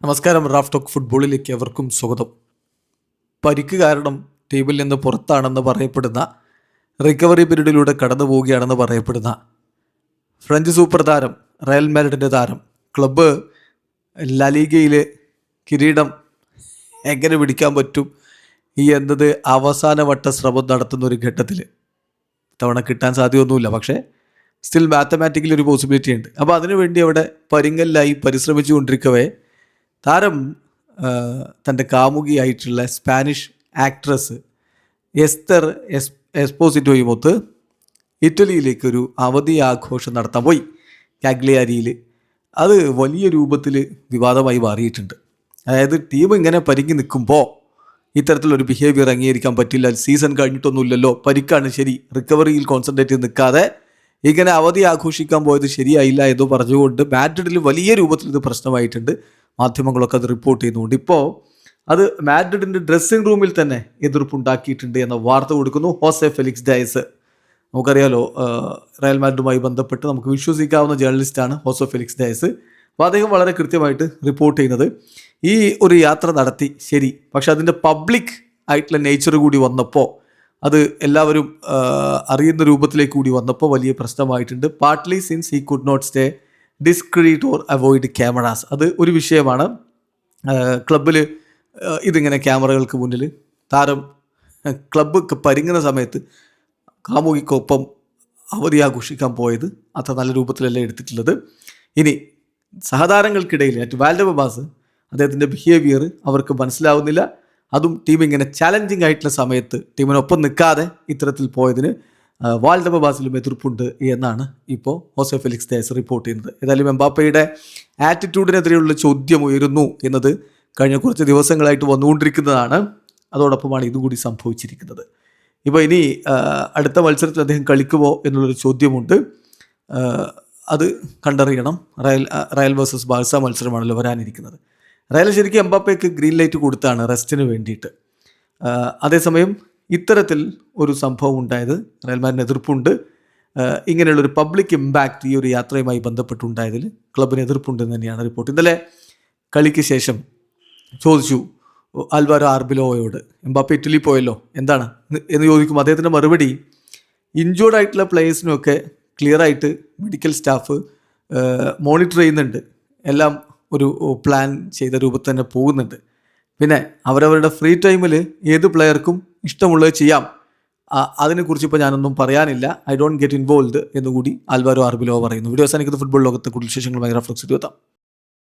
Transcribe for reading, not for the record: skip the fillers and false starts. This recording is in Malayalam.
നമസ്കാരം. റാഫ് ടോക്ക് ഫുട്ബോളിലേക്ക് എവർക്കും സ്വാഗതം. പരിക്ക് കാരണം ടീമിൽ നിന്ന് പുറത്താണെന്ന് പറയപ്പെടുന്ന, റിക്കവറി പീരീഡിലൂടെ കടന്നു പോവുകയാണെന്ന് പറയപ്പെടുന്ന ഫ്രഞ്ച് സൂപ്പർ താരം, റയൽ മാഡ്രിഡിൻ്റെ താരം, ക്ലബ്ബ് ലാലിഗയിലെ കിരീടം എങ്ങനെ പിടിക്കാൻ പറ്റും എന്നത് അവസാനവട്ട ശ്രമം നടത്തുന്ന ഒരു ഘട്ടത്തിൽ തവണ കിട്ടാൻ സാധ്യമൊന്നുമില്ല. പക്ഷേ സ്റ്റിൽ മാത്തമാറ്റിക്കലി ഒരു പോസിബിലിറ്റി ഉണ്ട്. അപ്പോൾ അതിനുവേണ്ടി അവിടെ പരിങ്ങലിലായി പരിശ്രമിച്ചു കൊണ്ടിരിക്കവേ താരം തൻ്റെ കാമുകിയായിട്ടുള്ള സ്പാനിഷ് ആക്ട്രസ് എസ്തർ എസ്പോസിറ്റോയുമൊത്ത് ഇറ്റലിയിലേക്കൊരു അവധി ആഘോഷം നടത്താൻ പോയി, കാഗ്ലിയാരിയിൽ. അത് വലിയ രൂപത്തിൽ വിവാദമായി മാറിയിട്ടുണ്ട്. അതായത് ടീം ഇങ്ങനെ പരിങ്ങി നിൽക്കുമ്പോൾ ഇത്തരത്തിലൊരു ബിഹേവിയർ അംഗീകരിക്കാൻ പറ്റില്ല. സീസൺ കഴിഞ്ഞിട്ടൊന്നുമില്ലല്ലോ, പരിക്കാണ് ശരി, റിക്കവറിയിൽ കോൺസെൻട്രേറ്റ് ചെയ്ത് നിൽക്കാതെ ഇങ്ങനെ അവധി ആഘോഷിക്കാൻ പോയത് ശരിയായില്ല എന്ന് പറഞ്ഞുകൊണ്ട് മാഡ്രിഡിൽ വലിയ രൂപത്തിൽ ഇത് പ്രശ്നമായിട്ടുണ്ട്. മാധ്യമങ്ങളൊക്കെ അത് റിപ്പോർട്ട് ചെയ്യുന്നുണ്ട്. ഇപ്പോൾ അത് മാഡ്രിഡിൻ്റെ ഡ്രസ്സിംഗ് റൂമിൽ തന്നെ എതിർപ്പുണ്ടാക്കിയിട്ടുണ്ട് എന്ന വാർത്ത കൊടുക്കുന്നു ഹോസെ ഫെലിക്സ് ഡയസ്. നമുക്കറിയാലോ, റയൽ മാഡ്രിഡുമായി ബന്ധപ്പെട്ട് നമുക്ക് വിശ്വസിക്കാവുന്ന ജേർണലിസ്റ്റാണ് ഹോസെ ഫെലിക്സ് ഡയസ്. അപ്പോൾ അദ്ദേഹം വളരെ കൃത്യമായിട്ട് റിപ്പോർട്ട് ചെയ്യുന്നത്, ഈ ഒരു യാത്ര നടത്തി ശരി, പക്ഷെ അതിൻ്റെ പബ്ലിക് ആയിട്ടുള്ള നേച്ചർ കൂടി വന്നപ്പോൾ, അത് എല്ലാവരും അറിയുന്ന രൂപത്തിലേക്ക് കൂടി വന്നപ്പോൾ വലിയ പ്രശ്നമായിട്ടുണ്ട്. Partly since he could not stay discreet or avoid cameras. അത് ഒരു വിഷയമാണ്. ക്ലബ്ബിൽ ഇതിങ്ങനെ ക്യാമറകൾക്ക് മുന്നിൽ താരം ക്ലബ്ബ് പരിങ്ങുന്ന സമയത്ത് കാമുകിക്കൊപ്പം അവധി ആഘോഷിക്കാൻ പോയത് അത്ര നല്ല രൂപത്തിലല്ല എടുത്തിട്ടുള്ളത്. ഇനി സഹതാരങ്ങൾക്കിടയിൽ വാൽഡെബാസ് അദ്ദേഹത്തിൻ്റെ ബിഹേവിയർ അവർക്ക് മനസ്സിലാവുന്നില്ല. അതും ടീം ഇങ്ങനെ ചാലഞ്ചിങ് ആയിട്ടുള്ള സമയത്ത് ടീമിനൊപ്പം നിൽക്കാതെ ഇത്തരത്തിൽ പോയതിന് വാൽഡെബാസിലും എതിർപ്പുണ്ട് എന്നാണ് ഇപ്പോൾ ഹോസെ ഫെലിക്സ് ഡയസ് റിപ്പോർട്ട് ചെയ്യുന്നത്. ഏതായാലും എംബാപ്പയുടെ ആറ്റിറ്റ്യൂഡിനെതിരെയുള്ള ചോദ്യം ഉയരുന്നു എന്നത് കഴിഞ്ഞ കുറച്ച് ദിവസങ്ങളായിട്ട് വന്നുകൊണ്ടിരിക്കുന്നതാണ്. അതോടൊപ്പമാണ് ഇതും കൂടി സംഭവിച്ചിരിക്കുന്നത്. ഇപ്പോൾ ഇനി അടുത്ത മത്സരത്തിൽ അദ്ദേഹം കളിക്കുമോ എന്നുള്ളൊരു ചോദ്യമുണ്ട്. അത് കണ്ടറിയണം. റയൽ വേഴ്സസ് ബാഴ്സ മത്സരമാണല്ലോ വരാനിരിക്കുന്നത്. റയൽ ശരിക്കും എംബാപ്പയ്ക്ക് ഗ്രീൻ ലൈറ്റ് കൊടുത്താണ് റെസ്റ്റിന് വേണ്ടിയിട്ട്. അതേസമയം ഇത്തരത്തിൽ ഒരു സംഭവം ഉണ്ടായത്, റയൽ മാഡ്രിഡിന് എതിർപ്പുണ്ട്. ഇങ്ങനെയുള്ളൊരു പബ്ലിക് ഇമ്പാക്റ്റ് ഈ ഒരു യാത്രയുമായി ബന്ധപ്പെട്ടുണ്ടായതിൽ ക്ലബിന് എതിർപ്പുണ്ടെന്ന് തന്നെയാണ് റിപ്പോർട്ട്. ഇന്നലെ കളിക്ക് ശേഷം ചോദിച്ചു ആൽവാരോ ആർബിലോയോട്, എംബാപ്പെ ഇറ്റലി പോയല്ലോ എന്താണ് എന്ന് ചോദിക്കും. അദ്ദേഹത്തിൻ്റെ മറുപടി, ഇഞ്ചേർഡ് ആയിട്ടുള്ള പ്ലേയേഴ്സിനൊക്കെ ക്ലിയറായിട്ട് മെഡിക്കൽ സ്റ്റാഫ് മോണിറ്റർ ചെയ്യുന്നുണ്ട്, എല്ലാം ഒരു പ്ലാൻ ചെയ്ത രൂപത്തിൽ തന്നെ പോകുന്നുണ്ട്. പിന്നെ അവരവരുടെ ഫ്രീ ടൈമിൽ ഏത് പ്ലെയർക്കും ഇഷ്ടമുള്ളത് ചെയ്യാം, അതിനെക്കുറിച്ച് ഇപ്പോൾ ഞാനൊന്നും പറയാനില്ല, ഐ ഡോണ്ട് ഗെറ്റ് ഇൻവോൾവ് എന്നുകൂടി ആൽവാരോ ആർബിലോ പറയുന്നു. വീഡിയോ അവസാനിക്കുന്ന ഫുട്ബോൾ ലോകത്തെ കൂടുതൽ വിശേഷങ്ങളുമായി റഫ്ലക്സ് എത്താം.